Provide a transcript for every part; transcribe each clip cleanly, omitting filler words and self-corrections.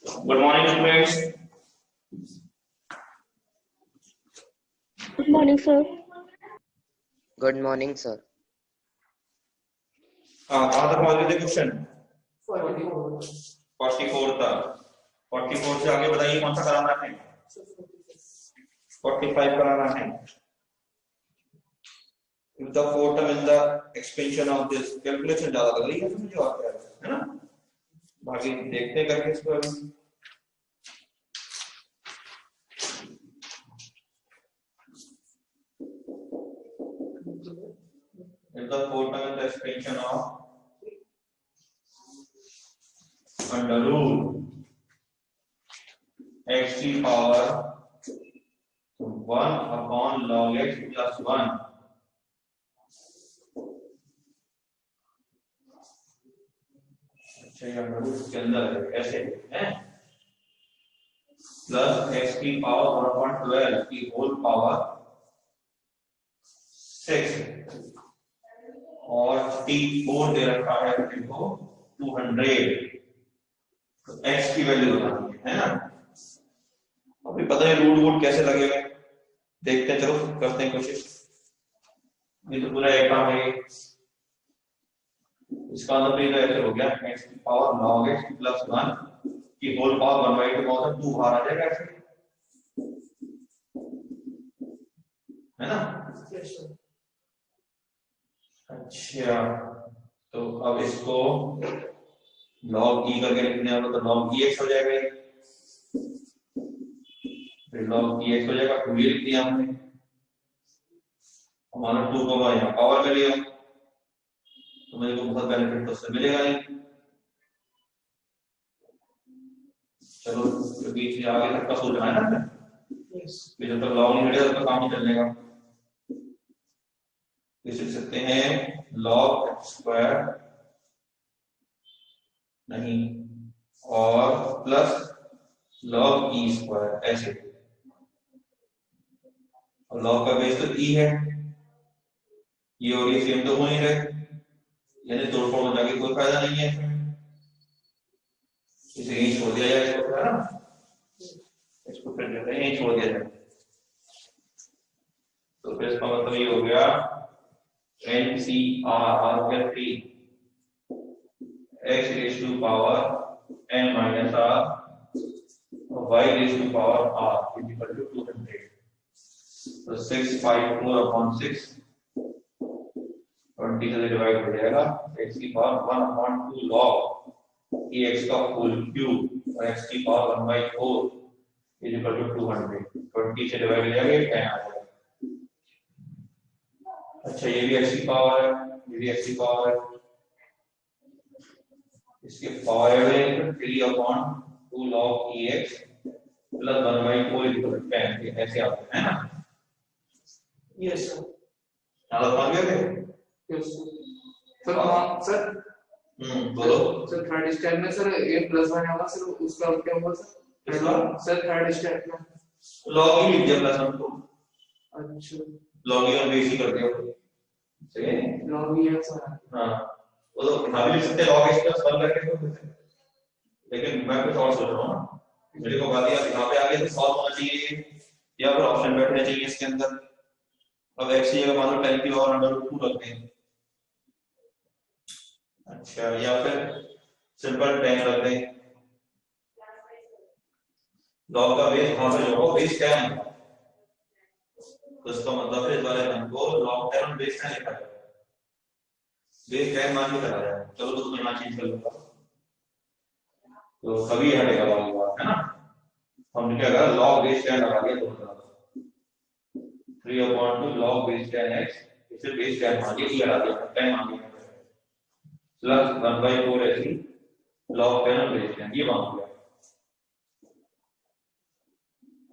Good morning, students. Good morning, sir. Good morning, sir. कहाँ तक पहुँच गए थे क्वेश्चन? 44 तक। 44 से आगे बताइए कौन सा कराना है? 45 कराना है। If the fourth term is the expansion of this calculation ज्यादा लग रही है मुझे और क्या है ना? बाकी देखते हैं करके इसको अभी। If the fourth term is the expansion of under root x की power 1 upon log x plus 1 अच्छा ये अंडर रूट के अंदर है ऐसे है प्लस x की पावर 1.12 की होल पावर 6 और t4 दे रखा है देखो 200 तो x की वैल्यू बतानी है ना। अभी पता है रूट वूट कैसे लगेगा देखते हैं, चलो करते हैं कोशिश। ये तो पूरा एक काम है, इसका मतलब ये ऐसे हो गया x की पावर log x प्लस 1 की होल पावर 1/2 बहुत 2 बाहर आ जाएगा ऐसे है ना। अच्छा तो अब इसको log e करके लिखने वाला तो log ex हो जाएगा, फिर log ex हो जाएगा 2 ये लिख दिया हमने, हमारा 2 को यहाँ पावर में लिया तो मुझे को बहुत बेनिफिट तो उससे मिलेगा नहीं। चलो बीच में आगे तक का सोचना है ना, जब तक log नहीं हटेगा तब तक काम नहीं चलेगा। लिख सकते हैं log स्क्वायर नहीं और प्लस log e स्क्वायर ऐसे, और log का बेस तो e है, ये और ये सेम तो हो नहीं रहे, यानी तोड़फोड़ में जाके कोई फायदा नहीं है, इसे यहीं छोड़ दिया जाए इसको है ना, इसको फिर जो है यहीं छोड़ दिया जाए। तो फिर इसका मतलब ये हो गया NCR क्या 3 x raised to power n minus r y raised to power r is equal to 200. तो 654 upon 6 20 से डिवाइड हो जाएगा x की पावर 1 upon 2 log x का होल क्यूब और x की पावर 1/4 is equal to 200. 20 से डिवाइड हो जाएगा 10 आ जाएगा। अच्छा ये भी x की पावर है, ये भी x की पावर है, इसके पावर है 3 upon 2 log ex plus 1/4 is equal to 10 ऐसे आते हैं ना। Yes sir. चलो समझ गए थे? Yes sir. सर बोलो सर थर्ड स्टेप में सर a + 1 होगा सर, उसका क्या होगा सर? सर थर्ड स्टेप में log e लिख दिया प्लस 1 को, अच्छा log e और base ही कर दिया सही है। log e है सर। हाँ वो तो यहाँ भी लिख सकते हैं log x प्लस 1 करके तो, लेकिन मैं कुछ और सोच रहा हूँ ना, मेरे को बात यहाँ पे आगे तो सॉल्व होना चाहिए या फिर ऑप्शन बैठने चाहिए इसके अंदर। अब x की जगह मान लो tan की और √2 रखते हैं, अच्छा या फिर सिंपल tan रख दें, log का बेस कहाँ से जो बेस tan है तो इसका मतलब है इस वाले टर्म को log tan बेस tan लिखा जाएगा, बेस tan मान के चला जाएगा। चलो तो मैं चेंज कर लूंगा तो सभी हटेगा वाली बात है ना। हमने क्या करा log बेस tan लगा दिया दोनों तरफ 3 upon 2 log base tan x, इसे बेस tan मान के हटा दिया tan मान के प्लस 1/4 ऐसी log tan बेस tan ये मान गया,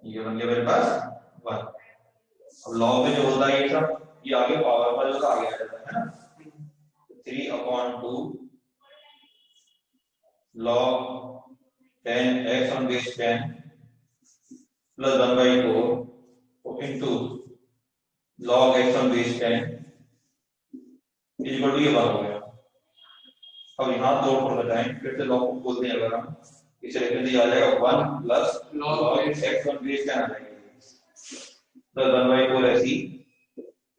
ये बन गया मेरे पास 1। अब log में जो होता है ये सब ये आगे पावर पर जो आगे आ जाता है ना, 3 upon 2 log tan x on base 10 plus 1/4 into log x on base 10 equal to ये बात हो गया। अब यहाँ तोड़ फोड़ बताएं फिर से log को बोलते हैं अगर हम इसे लिखने दिया जाएगा 1 plus log log x1 base 10 आ जाएगी प्लस 1/4 ऐसी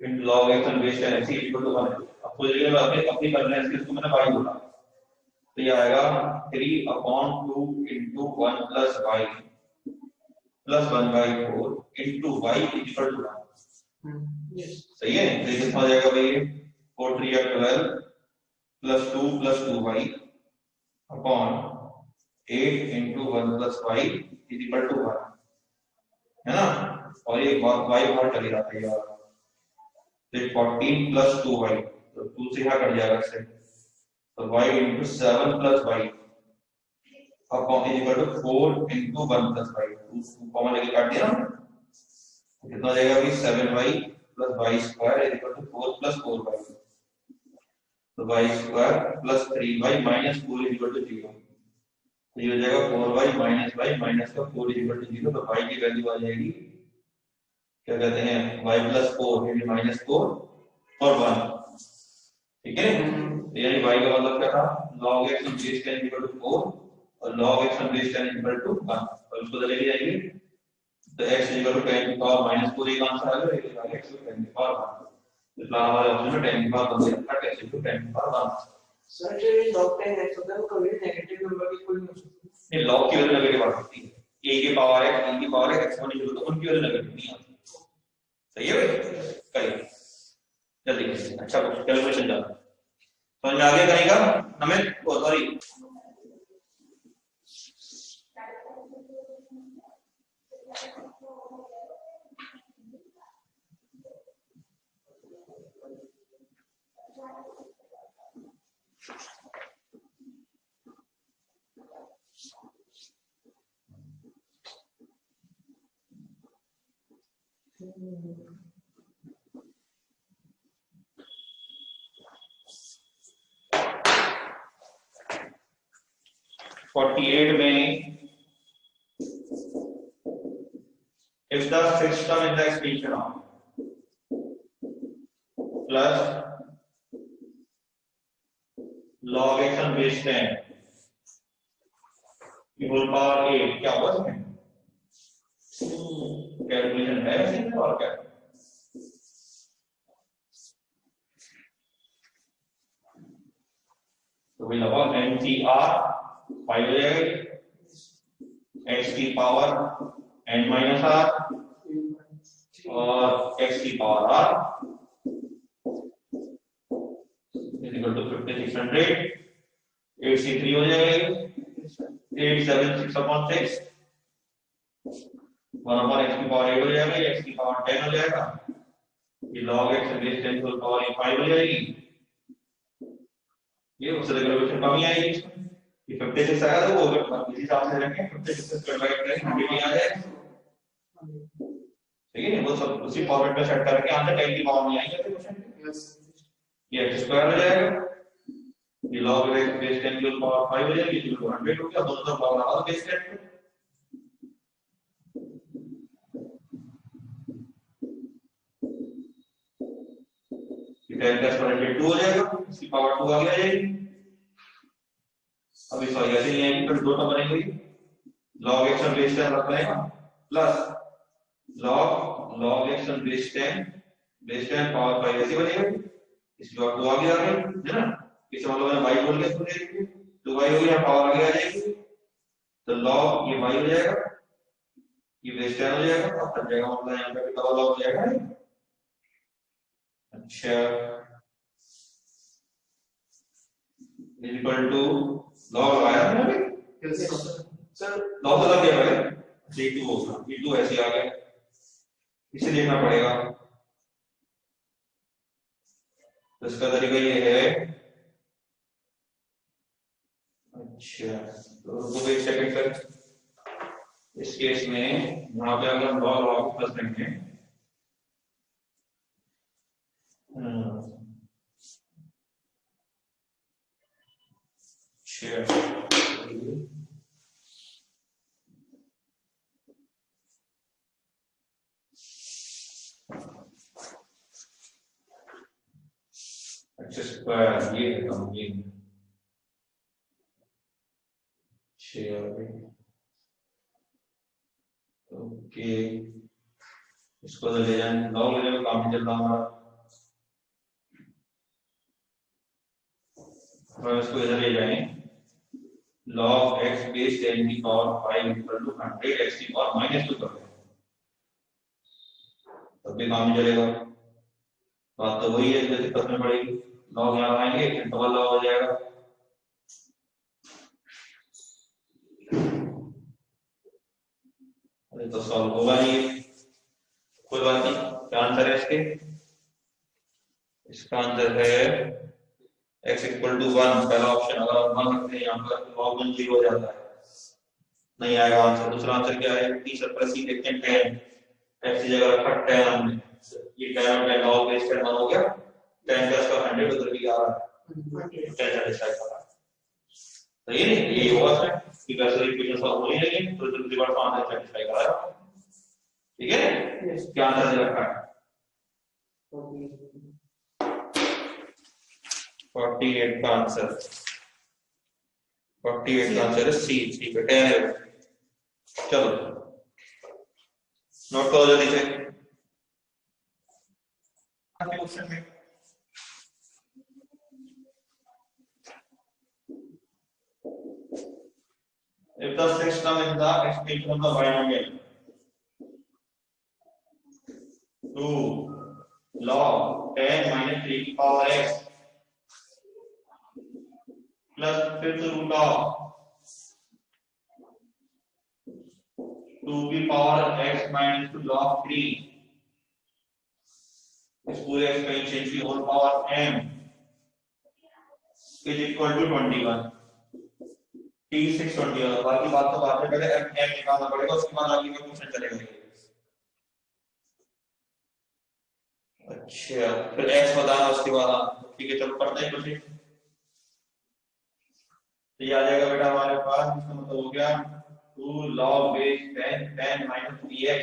into log x1 बेस 10 ऐसी इक्वल टू 1। अब तो ये अपनी करना है इसको मैंने y बोला तो ये आएगा 3/2 into 1 plus y plus 1/4 into y equal to 1। सही है तो कितना हो जाएगा भाई 4 3 12 plus 2 plus 2y upon 8 into 1 plus y is equal to 1 है ना और ये y बाहर चली जाता है यार तो 14 plus 2y तो 2 से क्या कट जाएगा इससे तो y into 7 plus y upon is equal to 4 into 1 plus y 2 common लेके काट दिया ना कितना हो जाएगा भाई 7y plus y square is equal to 4 plus 4y तो y square plus 3y minus 4 is equal to 0 तो ये हो जाएगा 4y minus y minus का 4 is equal to 0 तो y की वैल्यू आ जाएगी क्या कहते हैं y plus 4 यानी minus 4 और 1 ठीक है यानी y का मतलब क्या था log x on base 10 equal to 4 और log x on base 10 equal to 1 और उसको लेके जाएंगे तो x equal to 10 की पावर -4 एक आंसर आ गया x equal to 10 की पावर 1 इसलिए हमारे ऑप्शन में 10 की पावर 1 दिया था x equal to 10 की पावर 1 सर जो ये log 10 x होता है वो कभी नेगेटिव नंबर की कोई नहीं हो सकती ये log की वैल्यू नेगेटिव आ सकती है a की पावर x e की power x x1 equal to उनकी वैल्यू नेगेटिव नहीं आती सही है भाई करिए जल्दी अच्छा कुछ कैलकुलेशन चलता समझ में आगे करेगा हमें सॉरी 48 में if the system in the expansion of plus log x on base 10 की होल पावर 8 क्या होगा इसमें कैलकुलेशन है इसमें और क्या तो we लगा NCR 5 हो जाएगा x की पावर n minus r और x की power r is equal to 5600 8c3 हो जाएगा 876 upon 6 1 upon x की पावर 8 हो जाएगा x की पावर 10 हो जाएगा ये log x base 10 की पावर 5 हो जाएगी ये उससे कैलकुलेशन कमी आएगी ये 56 आया तो वो अगर इसी हिसाब से रखें 56 डिवाइड करें 100 आ जाएगा ठीक है वो सब उसी फॉर्मेट में सेट करके आंसर 10 की पावर में आएगा क्वेश्चन ये x स्क्वायर हो जाएगा ये log x base 10 की पावर 5 हो जाएगी जो 100 हो गया दोनों तरफ पावर लगा दो बेस 10 पे ये 10 पर 102 हो जाएगा इसकी पावर 2 आ जाएगी अब इस वाले ऐसे नहीं आएगी फिर दो टर्म बनेंगे log x on base 10 रख लेगा plus log x on base 10 power 5 ऐसे बनेगा इसकी पावर 2 आगे आ गई है ना इसे मतलब मैंने y बोल के इसको दे देंगे तो y हो गया पावर आगे आ जाएगी तो log ये y हो जाएगा ये base 10 हो जाएगा और तब जाएगा मतलब यहाँ पे डबल log हो जाएगा अच्छा इक्वल टू log लगाया था ना सर log तो लग गया है d2 होगा d2 ऐसे आ गया इसे देखना पड़ेगा तो इसका तरीका ये है अच्छा तो रुको एक सेकंड सर इस केस में यहां पे अगर हम log प्लस लेंगे अच्छा स्क्वायर ये है कम ये ओके, इसको तो ले जाए, लॉग लेने में काम चल रहा हमारा। और इसको इधर ले जाएं, log x बेस 10 की पावर 5 इक्वल टू 100 x की पावर -2 कर दें, तब भी काम चलेगा। बात तो वही है, जैसे करनी पड़ेगी। लॉग यहाँ आएंगे, फिर डबल लॉग हो जाएगा। अरे तो सॉल्व होगा नहीं, कोई बात नहीं। क्या आंसर है इसके? इसका आंसर है x इक्वल टू 1, पहला ऑप्शन। अगर आप 1 रखते हैं यहाँ पर, log 1 0 हो जाता है, नहीं आएगा आंसर। दूसरा आंसर क्या है? t + c देखते हैं, 10 x की जगह रखा 10 हमने, ये 10 और 10 log बेस 10 हो गया, 10 का इसका 100 उधर भी आ रहा है, 10 सेटिस्फाई कर रहा है। तो ये नहीं, ये होगा सर कि वैसे इक्वेशन सॉल्व हो नहीं रही, तो रिवर्स आंसर सेटिस्फाई कर रहा है। ठीक है, क्या आंसर दे रखा है? 48 का आंसर, 48 का आंसर है सी, सी पे 10 है। चलो नोट करो जल्दी से क्वेश्चन में। If the system is the extension of the binomial 2 log 10 minus 3 की power x plus fifth root of 2 की पावर x माइनस 2 log 3, इस पूरे एक्सपेंशन की whole power m is equal to 21, t6 21। बाकी बात तो बाद में, पहले m निकालना पड़ेगा, उसके बाद आगे का क्वेश्चन चलेगा। अच्छा, फिर x बताना उसके बाद। ठीक है, चलो पढ़ते हैं कुछ। तो ये आ जाएगा बेटा हमारे पास, इसका मतलब हो गया 2 log बेस 10 माइनस 3x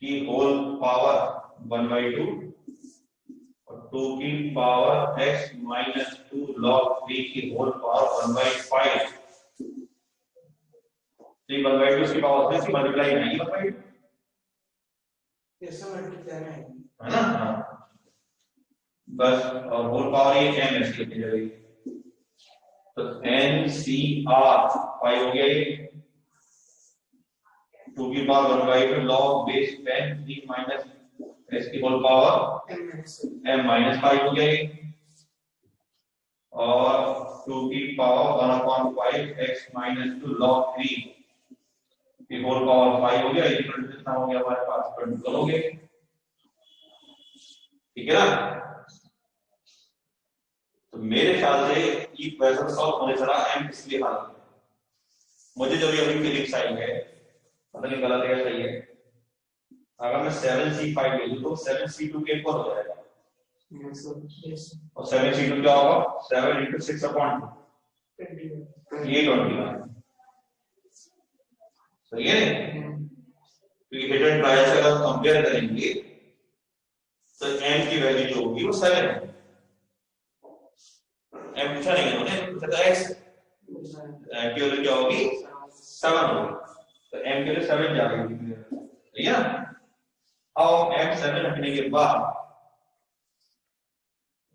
की होल पावर 1/2 और 2 की पावर x माइनस 2 log 3 की होल पावर 1/5। 3 1/2 की पावर से मल्टीप्लाई नहीं 1/2, ऐसा मल्टीप्लाई नहीं है ना? हाँ बस, और होल पावर ये m है इसकी जगह, तो NCR 5 हो गया ये, 2 की power 1/2 log base 10 3 minus x की होल पावर m माइनस 5 हो गया ये, और 2 की पावर 1/5 x माइनस 2 log 3 की होल पावर 5 हो गया। ये कितना हो गया हमारे पास? 20 हो गए। ठीक है ना? तो मेरे ख्याल से ये क्वेश्चन सॉल्व होने चला m इसलिए हाल मुझे जो अभी फिजिक्स आई है, पता नहीं गलत है सही है। अगर मैं 7c5 ले लूं तो 7c2 के इक्वल हो जाएगा, और 7c2 क्या होगा? 7 × 6/2, ये 21। सही है, क्योंकि हिट एंड ट्राई से अगर कंपेयर करेंगे तो m की वैल्यू जो होगी वो 7 है। m पूछा नहीं उन्होंने, पूछा था x, m की वैल्यू क्या होगी? 7 होगी, तो m के लिए 7 जाएगी। ठीक है ना? अब m 7 रखने के बाद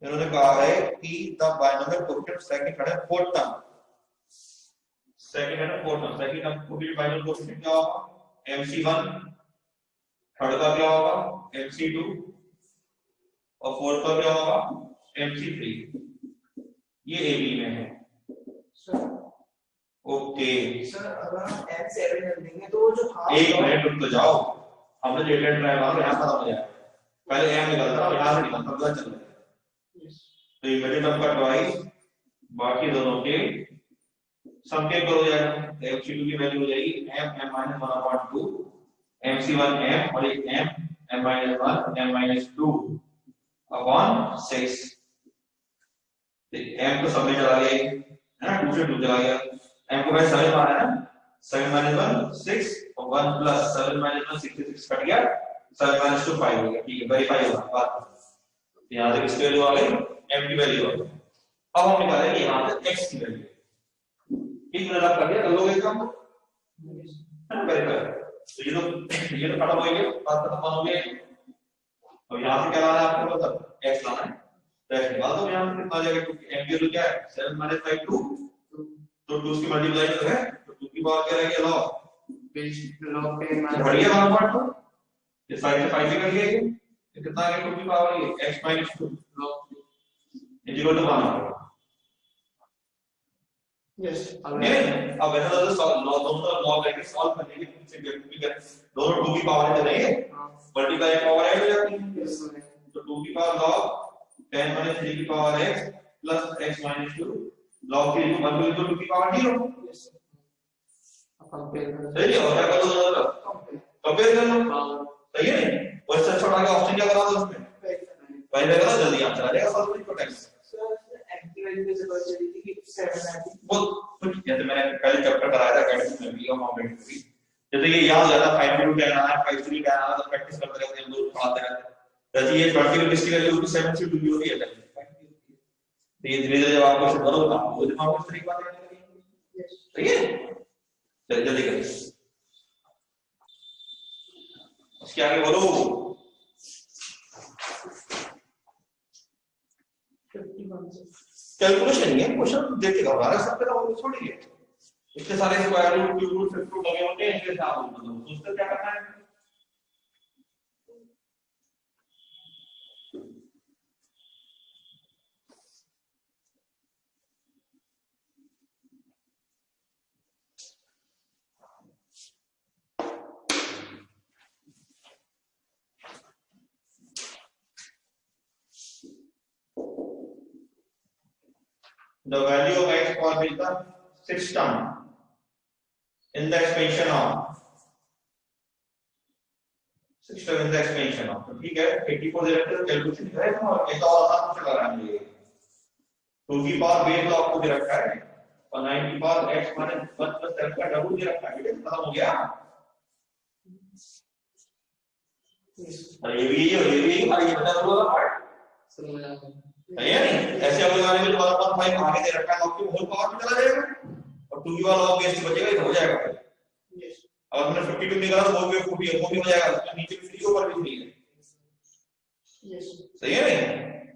इन्होंने कहा है कि द बाइनोमियल कोएफिशिएंट सेकंड है फोर्थ टर्म, सेकंड है फोर्थ टर्म, सेकंड टर्म को भी बाइनोमियल कोएफिशिएंट क्या होगा? mc1, थर्ड का क्या होगा? mc2, और फोर्थ का क्या होगा? mc3। ये ए बी में है। ओके सर, अगर हम m7 कर देंगे तो वो जो हाफ, एक मिनट रुक तो जाओ, हमने जो डेट ट्राई मारा यहां खत्म हो जाएगा, पहले m निकलता है, यहां से निकलता पता चल रहा है। तो ये मिडिल टर्म का ट्वाइस, बाकी दोनों के सम के इक्वल हो जाएगा। mc2 की वैल्यू हो जाएगी m m-1/2, mc1 m और एक m m-1 m-2/6। m तो सब में चला गया है ना, 2 से 2 चला गया, m को वैसे 7 माना है ना, 7 - 1 6 और 1 + 7 - 1 66 कट गया, 7 - 2 5 हो गया। ठीक है, वेरीफाई होगा बात। यहां से किसकी वैल्यू आ गई? m की वैल्यू आ गई। अब हम निकालेंगे यहां से x की वैल्यू। ठीक है, कर दिया, कर लोगे काम है ना, वेरी गुड। तो ये तो खत्म हो गया, बात खत्म हो गई। अब यहाँ से क्या लाना है आपको, मतलब x लाना है, तो x निकाल दो। यहाँ से कितना आ जाएगा, क्योंकि m0 क्या है 7 - 5 2, तो 2 की मल्टीप्लाई तो है, तो 2 की पावर क्या रहेगी, log log 10 बढ़ गया 1/2, इस साइड से 5 निकल गया, ये कितना आ गया 2 की पावर, ये x - 2 इक्वल टू 1। यस अब वैसे तो सॉल्व दोनों तरफ लॉग लेके सॉल्व करने के पीछे भी कर दोनों 2 की पावर है नहीं, मल्टीप्लाई पावर ऐड हो जाती है, तो 2 की पावर log 10 - 3 की power x plus x - 2 log 3 को 1 to 2 की पावर 0। सही है, और क्या कर दो दोनों तरफ कंपेयर कर लो, सही है नहीं। और इससे छोटा का ऑप्शन क्या करा दो उसमें, पहले करा, जल्दी आंसर आ जाएगा सॉल्व करने को टाइम। की वैल्यू कैसे पता चली थी कि 7 आती? वो कुछ जैसे मैंने पहले चैप्टर कराया था अकेडमिक में भी और कॉम्पिटिटिव भी, जैसे ये याद हो जाता 5 to 10 आना है, 5 to 10 आना है, तो प्रैक्टिस करते रहते हैं, हम लोग पढ़ाते रहते हैं। जैसे ये 20 रुपीस की वैल्यू 7 से 2 होती है, तो ये धीरे धीरे जब आप क्वेश्चन करोगे आपको दिमाग में तरीका आने लगेगा, सही है। चलिए जल्दी करिए, उसके आगे बोलो। 51 कैलकुलेशन नहीं है, क्वेश्चन देखिएगा हमारा सब पे तो छोड़िए, इतने सारे square root, cube root, fifth root लगे होते हैं, इनके साथ मतलब सोचते क्या करना है। The value of x for is the sixth term in the expansion of system in the expansion of, ठीक है। 84 डायरेक्टर कैलकुलेशन है और एक और आसान चला रहा है, ये 2 की पावर बेस लॉ आपको दे रखा है और 9 की पावर x माइनस 1 प्लस 7 का डबल दे रखा है, बेटा खत्म हो गया। और ये भी और ये भी और ये बता दो पार्ट, सही है नहीं। ऐसे अगले वाले में 1.5 आगे दे रखा है, आपकी होल पावर में चला जाएगा और 2 की पावर लॉग बेस बचेगा, ये हो जाएगा। अगर हमने 52 निकाला तो वो भी हो जाएगा, तो नीचे भी 3 ऊपर भी 3 है, सही है नहीं।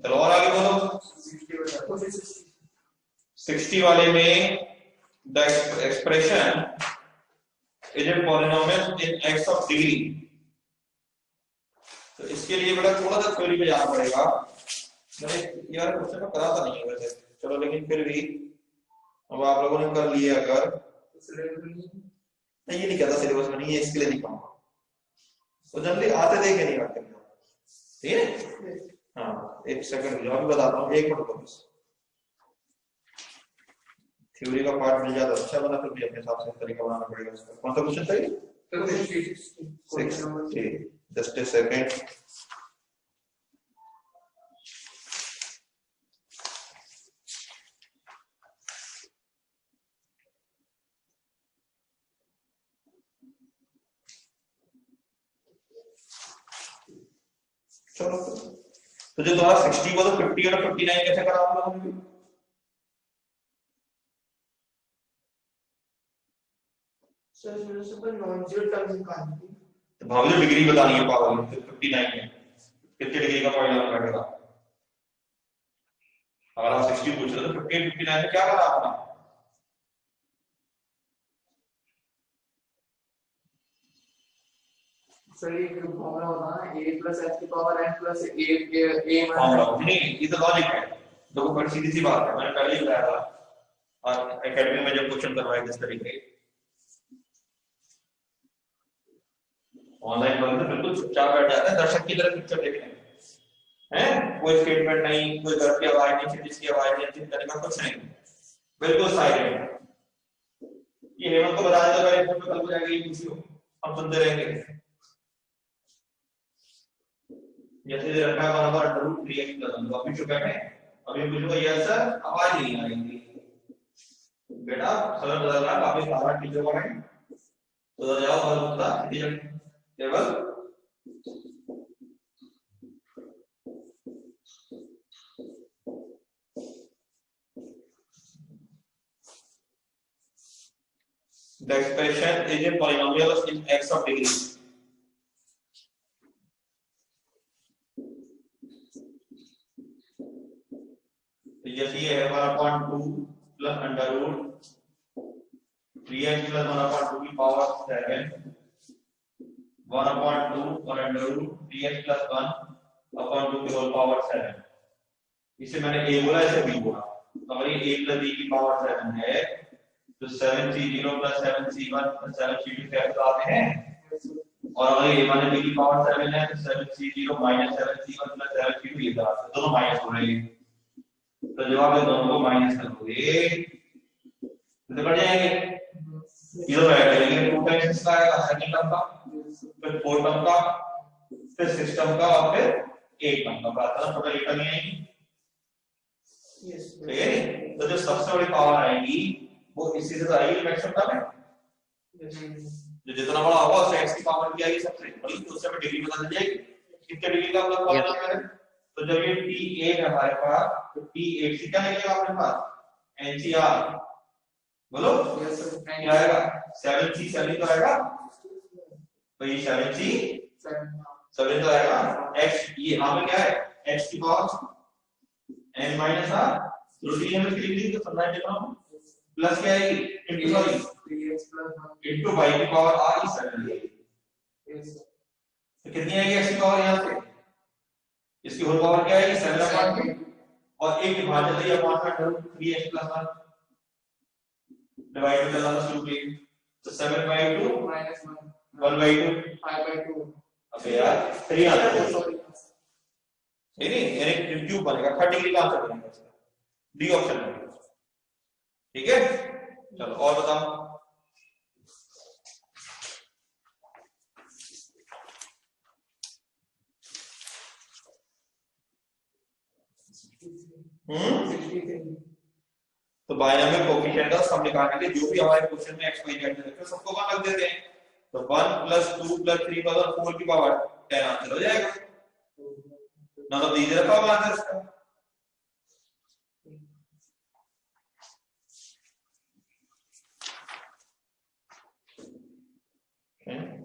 चलो और आगे बोलो। 60 वाले में the expression is a polynomial in x of degree, तो इसके लिए बेटा थोड़ा सा थ्योरी पे जाना पड़ेगा। मैंने यार क्वेश्चन में कराता नहीं है वैसे, चलो लेकिन फिर भी अब आप लोगों ने कर लिए, अगर नहीं ये नहीं कहता सिलेबस में नहीं है, इसके लिए नहीं कहूंगा, तो जनरली आते देखे नहीं आते, ठीक है। हाँ एक सेकंड जो अभी बताता हूँ, 1 मिनट बस। थ्योरी का पार्ट मिल जाता अच्छा बना, फिर भी अपने हिसाब से तरीका बनाना पड़ेगा इसका। कौन सा क्वेश्चन चाहिए? 6 जस्ट ए सेकंड। चलो तो जो तुम्हारा 60 को तो 50 और 59 कैसे करा आप लोगों ने? सर मेरे से पर नॉन जीरो टर्म निकालनी थी, तो भाभी तो डिग्री बतानी है पावर में, तो 59 है कितने डिग्री का पॉइंट बैठेगा। अगर आप 60 पूछ रहे हो तो 50 59 में क्या करा आपने? सर ये फॉर्मूला होता है a plus h की power n plus a formula नहीं, ये तो लॉजिक है, देखो बड़ी सीधी सी बात है, मैंने पहले ही बताया था और एकेडमी में जब क्वेश्चन करवाए किस तरीके ऑनलाइन पर तो बिल्कुल चुपचाप बैठ जाते हैं दर्शक की तरह पिक्चर देखने हैं, कोई स्टेटमेंट नहीं, कोई घर की आवाज नहीं, चिट्ठी की आवाज नहीं, चिंता का कुछ नहीं, बिल्कुल साइलेंट। ये हेमंत को बता देता है फोन पे कल हो जाएगी किसी को, हम सुनते रहेंगे। जैसे रखा हुआ नंबर डबल क्रिएट कर दूंगा, अभी चुप बैठे अभी पूछूंगा यस सर, आवाज नहीं आ रही बेटा, सर बदल रहा वापस सारा टीचर पढ़ाएं तो जाओ और बता teacher table The expression is a polynomial in x of degree. तो जैसे ये है 1/2 plus under root 3x plus 1/2 की पावर 7 1/2 और अंडर रूट 3x प्लस 1/2 की होल पावर 7। इसे मैंने a बोला, इसे b बोला। तो अगर ये a प्लस b की पावर 7 है तो 7c0 plus 7c1 plus 7c2 cancel आते हैं, और अगर ये माने b की पावर 7 है तो 7c0 minus 7c1 plus 7c2 ये दोनों माइनस हो रहे हैं। तो जवाब है दोनों को माइनस करोगे तो कट जाएंगे, इधर ऐड करेंगे 2 टाइम्स इसका आएगा सेकंड टर्म का, फिर 4 टर्म का, फिर 6 टर्म का और फिर 8 टर्म का, बात टोटल 8 टर्म आएगी। ठीक है, तो जो सबसे बड़ी पावर आएगी वो इसी से आएगी मैक्सिमम टर्म है। जो जितना बड़ा होगा उससे x की पावर क्या आएगी सबसे बड़ी, तो उससे हमें डिग्री पता चल जाएगी कितने डिग्री का मतलब पॉलिनोमियल है। तो जब ये P8 है हमारे पास तो P8 से क्या निकलेगा अपने पास NCR, बोलो क्या आएगा 7c 7 तो आएगा, तो ये 7c 7 तो आएगा। x ये यहां पे क्या है x की power n minus r, routine में लिख दी तो समझ लेना प्लस क्या आएगी into sorry 3x plus into y की पावर r की 7 तो कितनी आएगी x की पावर यहां से, इसकी होल पावर क्या आएगी 7/2 और एक विभाजन है अपॉन में 3x प्लस 1 डिवाइड कर देना शुरू के तो 7/2 माइनस 1/2 5/2। अबे यार 3 आ जाएगा, नहीं यानी क्यूब बनेगा 3 डिग्री का आंसर बनेगा इसका, डी ऑप्शन बनेगा। ठीक है, चलो और बताओ। तो बायनोमियल कोएफिशिएंट का सम निकालने के लिए जो भी हमारे क्वेश्चन में x y z में रखे सबको वहां रख देते हैं, तो 1 + 2 + 3 + 4 की पावर 10 आंसर हो जाएगा। नन ऑफ दीज रखा होगा आंसर इसका।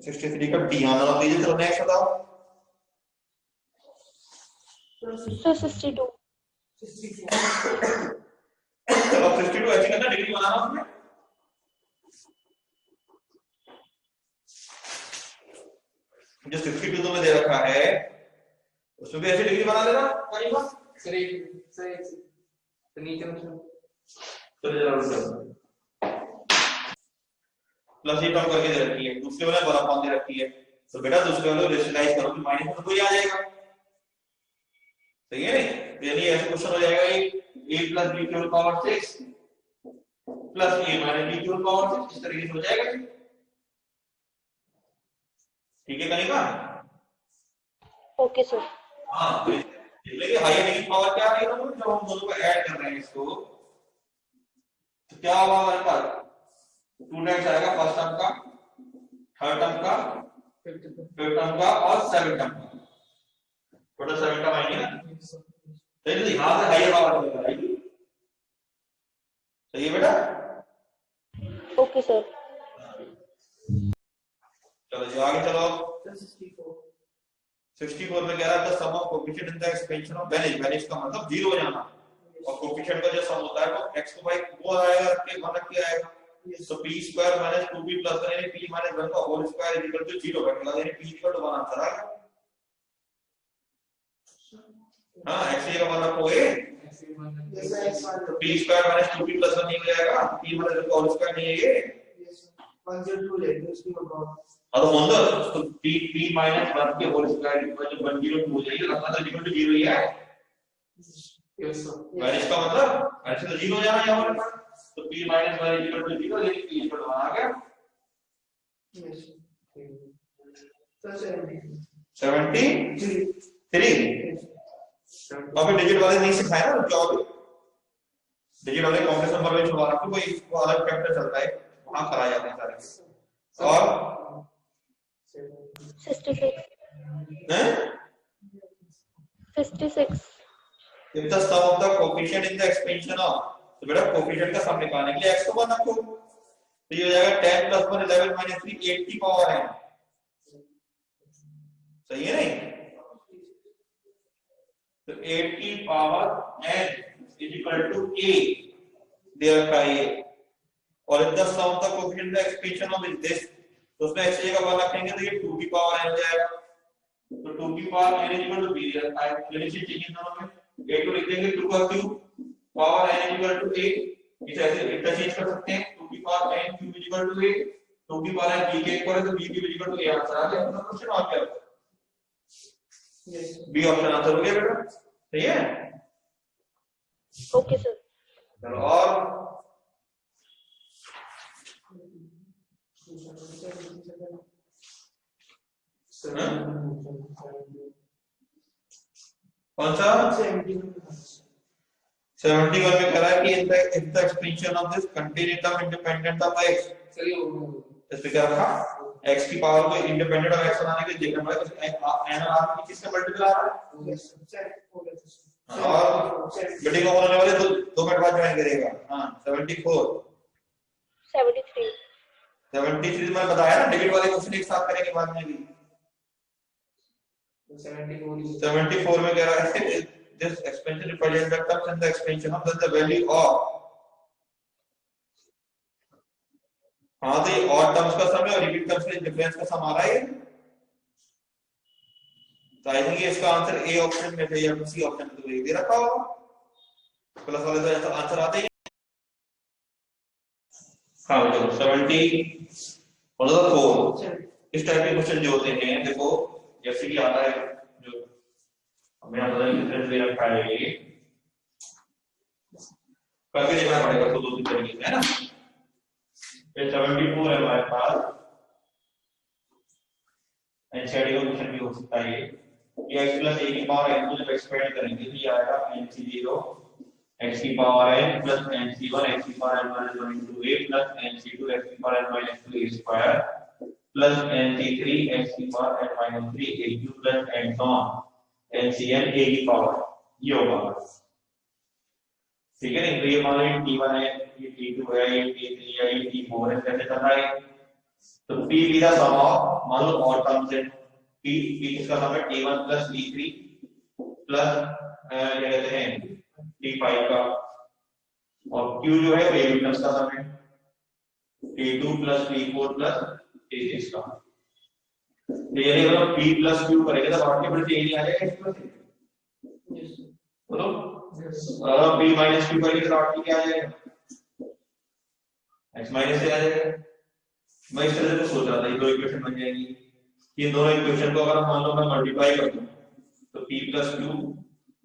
63 का डी नन ऑफ दीज। चलो नेक्स्ट बताओ। सर 62 चलो 62 ऐसे करना डिग्री बनाना उसमें, जो 62 तुम्हें दे रखा है उसमें भी ऐसे डिग्री बना देना कहीं पर। सर तो नीचे में तो जरूर प्लस ये टर्म करके दे रखी है, दूसरे वाले बड़ा कौन दे रखी है, तो बेटा दूसरे वाले रेशनलाइज करो कि माइनस में कोई आ जाएगा, सही है नहीं। यानी ऐसे क्वेश्चन हो जाएगा ये a + b की whole power 6 plus a - b की होल पावर 6, इस तरीके से हो जाएगा। ठीक है कनिका? Okay sir. हाँ देखिए हायर डिग्री पावर क्या है, जब हम दोनों को ऐड कर रहे हैं इसको तो क्या होगा हमारे पास 2 टाइम्स आएगा फर्स्ट टर्म का, थर्ड टर्म का, फिफ्थ टर्म का और 7 टर्म का, टोटल 7 टर्म आएंगे ना। तो यहां से हायर पावर आएगी, सही है बेटा? Okay sir. चलो जी आगे चलो। 64 में कह रहा है the sum of coefficient in the expansion of vanishes, vanishes का मतलब 0 हो जाना, और कोएफिशिएंट का जो सम होता है वो x को बाय वो आएगा रख के आएगा। So p square minus 2p plus 1 यानी p minus 1 का whole square is equal to 0 बैठेगा, यानी p इक्वल टू 1 आंसर आ गया। हां x का मान रखोगे तो p square minus 2p plus 1 नहीं हो जाएगा, p minus 1 का होल स्क्वायर नहीं है ये 102 ले लो उसकी बात। अब मतलब तो p minus 1 के होल स्क्वायर इक्वल टू 102 हो जाएगी, रखना तो इक्वल टू 0 ही है। यस सर, वेनिज का मतलब ऐसे तो 0 हो जाना यहां पर, तो p - 1 = 0 यानी p = 1 आ गया। यस सर 73 अभी डिजिट वाले नहीं सिखाए ना, जो अभी डिजिट वाले कॉम्प्लेक्स नंबर में छुपा रखो, वो अलग चैप्टर चलता है वहां कराए जाते हैं सारे। और 66 हैं 66 if the sum of the coefficient in the expansion of, तो बेटा कोएफिशिएंट का सम निकालने के लिए x को 1 रखो, तो ये हो जाएगा 10 प्लस 1 11 माइनस 3 8 की पावर n। सही है नहीं? तो 8 की power n is equal to a दे रखा है ये। और in the sum of the coefficient the expansion of this, तो उसमें x की जगह 1 रखेंगे तो ये 2 की पावर n हो जाएगा। तो 2 की power n is equal to b रखा है, रिलेशन चाहिए दोनों में। a को लिख देंगे 2 का cube power n is equal to a, इसे ऐसे इंटरचेंज कर सकते हैं। 2 की power n cube is equal to a, 2 की पावर n b के इक्वल है तो b cube is equal to a। Answer आ गया अपना क्वेश्चन। आ गया बी ऑप्शन आंसर हो गया बेटा। सही है? Okay sir. चलो और कौन सा 71 में कह रहा है कि if the expansion of this contain term independent of x, चलिए इस पे क्या रखा x की पावर को इंडिपेंडेंट ऑफ x बनाने के लिए देखना पड़ेगा n और r की किसका मल्टीपल आ रहा है। और बेटे को होने वाले 2 मिनट बाद ज्वाइन करेगा। हां 74 73 में बताया ना, डिजिट वाले क्वेश्चन एक साथ करेंगे बाद में भी। 74 में कह रहा है this expansion represents the terms and the expansion of the value of, हाँ तो ये और टर्म्स का सम है और रिपीट टर्म्स के डिफरेंस का सम आ रहा है। तो आई थिंक इसका आंसर ए ऑप्शन में है या सी ऑप्शन में तो दे रखा होगा। प्लस वाले तो आंसर आते ही। हाँ चलो 70 और 4 इस टाइप के क्वेश्चन जो होते हैं देखो जैसे कि आता है जो हमें आता है डिफरेंस दे रखा है ये करके देखना पड़ेगा तो 2-3 तरीके से है ना। ये 74 है हमारे पास एनसीईआरटी का क्वेश्चन भी हो सकता है ये x प्लस a की पावर n को जब एक्सपेंड करेंगे तो ये आएगा nc0 x की power n plus nc1 x की power n minus 1 into a plus nc2 x की power n minus 2 a square plus nc3 x की power n minus 3 a cube plus n on ncn a की power ये होगा। ठीक है नहीं? तो ये मान लो t1 है, ये t2 है, ये t3 है, ये t4 है, कैसे करना है? तो p भी द सम ऑफ मान लो और टर्म्स है p किसका सम है t1 प्लस t3 प्लस क्या कहते हैं t5 का, और q जो है वो a टर्म्स का सम है t2 plus t4 plus t6 का। तो ये अगर p प्लस q करेंगे तो मल्टीपल से a आ जाएगा इसमें से। बोलो अगर p माइनस q करेंगे तो आउटपुट क्या आ जाएगा x माइनस से आ जाएगा। मैं इस तरह से सोच रहा था ये दो इक्वेशन बन जाएंगी। ये दोनों इक्वेशन को अगर मान लो मैं मल्टीप्लाई कर दूं तो p plus q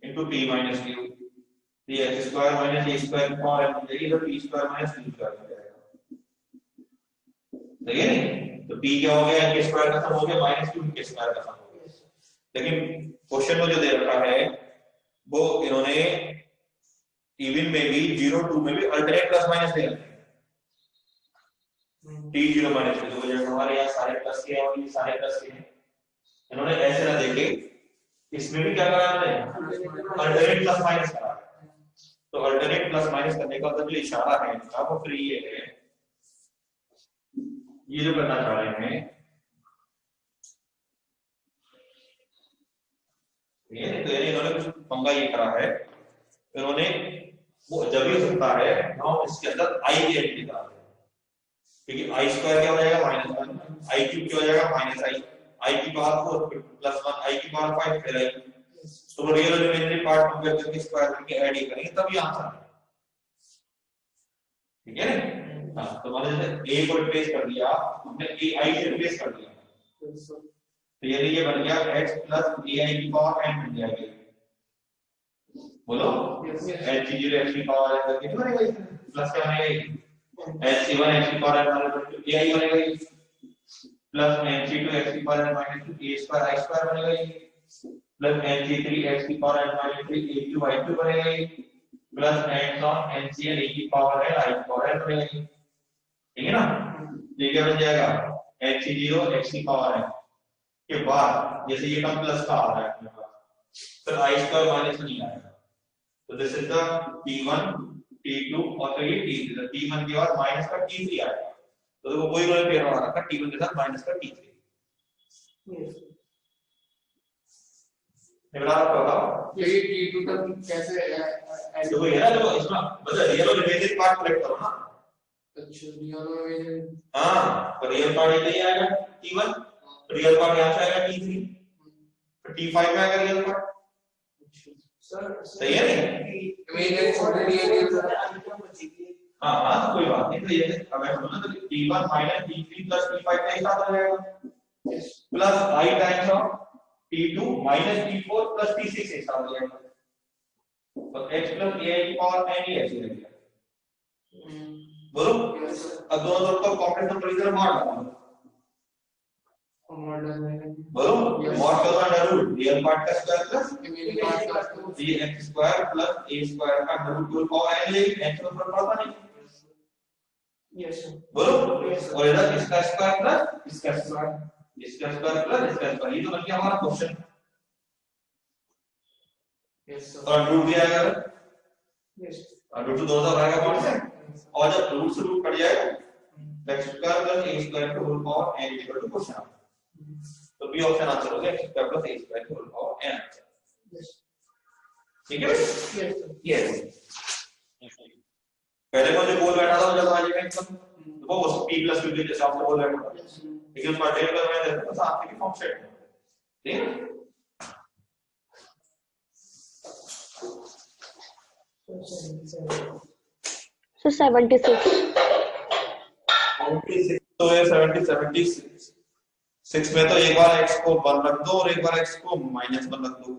into p minus q, ये x square minus a square की पावर n हो जाएगी तो p square minus q square हो जाएगा। सही है नहीं? तो p क्या हो गया k स्क्वायर का सम हो गया माइनस q k स्क्वायर का सम हो गया। लेकिन क्वेश्चन में जो दे रखा है वो इन्होंने इवन में भी 0 2 में भी अल्टरनेट प्लस माइनस दे रखा है। t0 माइनस की तो जब हमारे यहाँ सारे प्लस के हैं और ये सारे प्लस के हैं, इन्होंने ऐसे ना देखे इसमें भी क्या करा है अल्टरनेट प्लस माइनस करा। तो अल्टरनेट प्लस माइनस करने का मतलब जो इशारा है इनका वो फिर ये है, ये जो करना चाह रहे हैं ये तो इन्होंने कुछ पंगा ये करा है, इन्होंने वो जब ही हो सकता है हम इसके अंदर i की एंट्री करा दें क्योंकि i स्क्वायर क्या हो जाएगा -1, i क्यूब क्या हो जाएगा -i, i की पावर 4 प्लस 1, i की पावर 5 फिर i। तो रियल और इमेजिनरी पार्ट कंपेयर करके स्क्वायर करके ऐड ही करेंगे तब ये आंसर है। ठीक है ना? हां तो मान लीजिए a को रिप्लेस कर दिया हमने a i से रिप्लेस कर दिया तो ये बन गया x प्लस ai की पावर n बन जाएगी। बोलो h0 x की पावर n करके बनेगा प्लस क्या बनेगा h1 x की पावर n माइनस ai बनेगा प्लस h2 x की power n minus 2 a square i square बनेगा प्लस h3 x की power n minus 3 a cube i cube बनेगा plus n on ncn a की power n i की power n बनेगा। ठीक है ना? ये क्या बन जाएगा h0 x की पावर n के बाद जैसे ये टर्म प्लस का आ रहा है अपने पास फिर i स्क्वायर माइनस नहीं आएगा तो this is the t1 t2 और फिर ये t3 t1 के बाद माइनस का t3 आएगा तो देखो वही उन्होंने पेयर बना रखा T1 के साथ माइनस का T3। Yes. निकला आपको होगा ये T2 तक कैसे देखो ये ना जो इसमें मतलब रियल और इमेजिनरी पार्ट कलेक्ट करो ना। अच्छा रियल और हाँ तो रियल पार्ट इधर ही आएगा T1, रियल पार्ट यहाँ से आएगा T3, तो T5 में आएगा रियल पार्ट। सही है नहीं? इमेजिनरी छोटे रियल हाँ हाँ कोई बात नहीं। तो ये अब ऐसा होना तो T1 minus T3 plus T5 का एक साथ हो जाएगा plus I times of T2 minus T4 plus T6 एक साथ हो जाएगा। तो x प्लस a की पावर n ही ऐसी रहेगी। बोलो अब दोनों तरफ का कॉम्प्लेक्स नंबर इधर मॉड लगाओ। बोलो मॉड का अंडर रूट रियल पार्ट का स्क्वायर प्लस ये x square plus a square का अंडर रूट पूरी पावर n लेगी। n का ऊपर पड़ता नहीं। Yes. बोलो और इधर इसका स्क्वायर प्लस इसका स्क्वायर, इसका स्क्वायर प्लस इसका स्क्वायर, ये तो बन गया हमारा क्वेश्चन। और रूट भी आएगा Yes. और रूट तो दोनों तरफ आएगा कौन से, और जब रूट से रूट कट जाएगा x square plus a square का whole power n equal to question. तो बी ऑप्शन आंसर हो गया x square plus a square का होल पावर n। ठीक है यस पहले कौन जो बोल बैठा था जब आ जाएगा एकदम तो वो p प्लस q के हिसाब से बोल बैठा था, लेकिन पर्टिकुलर में देखो तो आपके की फॉर्म सेट है। ठीक है So 76. तो ये 76 में तो एक बार x को 1 रख दो और एक बार x को -1 रख दो,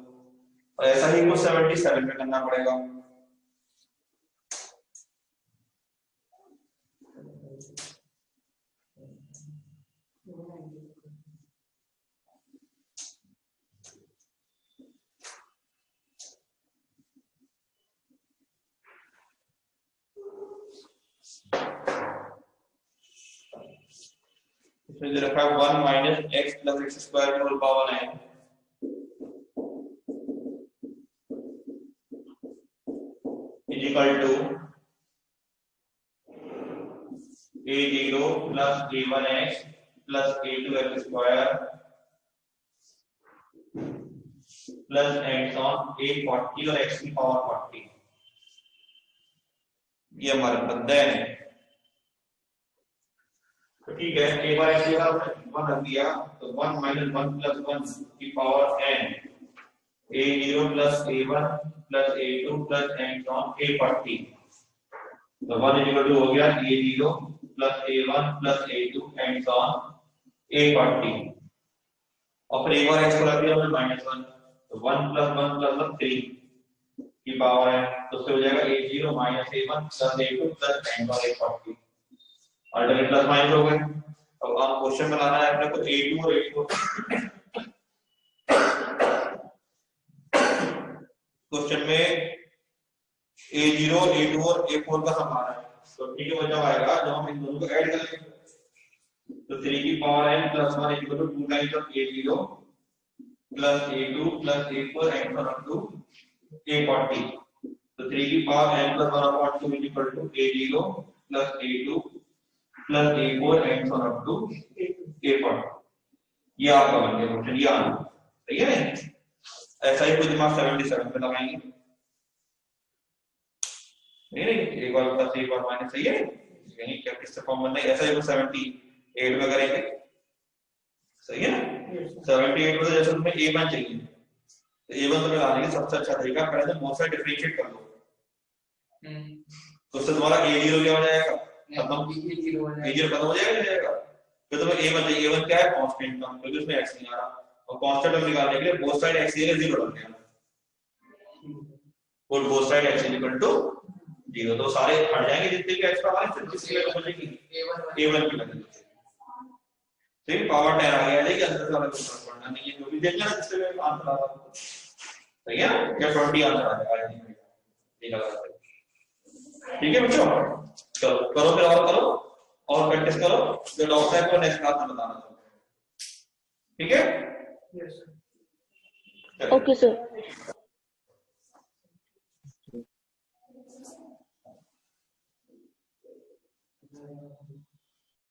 और ऐसा ही कुछ 77 में करना पड़ेगा। इसमें जो रखा है 1 minus x plus x square whole power n is equal to a0 plus a1x plus a2x square plus x on a40 और x की पावर 40। ये हमारे बंधन है। तो ठीक है a बार x जगह 1 रख दिया तो 1 माइनस 1 प्लस 1 की power n a0 plus a1 plus a2 plus x on a40। तो 1 इक्वल टू हो गया a0 plus a1 plus a2 x on a40 और फिर एक बार x को रख दिया हमने -1 तो 1 प्लस 1 प्लस 1 3 की पावर है तो उससे हो जाएगा a0 minus a1 plus a2 plus x on a40। Alternate plus minus हो गए। अब आप क्वेश्चन में लाना है अपने को a2 और a4। क्वेश्चन में a0 a2 और a4 का सम आ रहा है तो ठीक है वो जब आएगा जब हम इन दोनों को ऐड करेंगे तो 3 की power n plus 1 equal to 2 times of a0 plus a2 plus a4 and up to a40। तो 3 की power n plus 1 upon 2 equal to a0 plus a2 plus a4 and up to a40। ये आपका बन गया question. ये आना सही है। ऐसा ही कुछ दिमाग 77 पे लगाएंगे। नहीं एक बार प्लस एक बार माइनस सही है यानी क्या किससे फॉर्म बनना है। ऐसा ही कुछ 78 में करेंगे सही है ना। 78 में जैसे तुम्हें a1 चाहिए तो a1 तुम्हें लाने का सबसे अच्छा तरीका पहले तो बहुत सारे डिफरेंशिएट कर लो तो उससे तुम्हारा a0 क्या हो जाएगा खत्म, a0 खत्म हो जाएगा। फिर तुम्हें a1 चाहिए। a1 क्या है कांस्टेंट का क्योंकि उसमें x नहीं आ रहा और कांस्टेंट हम निकालने के लिए बोथ साइड x की जगह 0 रख देना और both side x equal to 0 तो सारे हट जाएंगे जितने भी x पावर है सिर्फ किसकी वैल्यू बचेगी a1 की वैल्यू। ठीक पावर 10 आ गया लेकिन अंदर वाला कुछ फर्क पड़ना नहीं है जो भी देख लेना जिससे आंसर आ रहा है सही है क्या 20 आंसर आ जाएगा ये लगा। ठीक है बच्चों चलो करो फिर और करो और प्रैक्टिस करो जो डाउट है वो नेक्स्ट क्लास में बताना। ठीक है Yes. Okay, sir.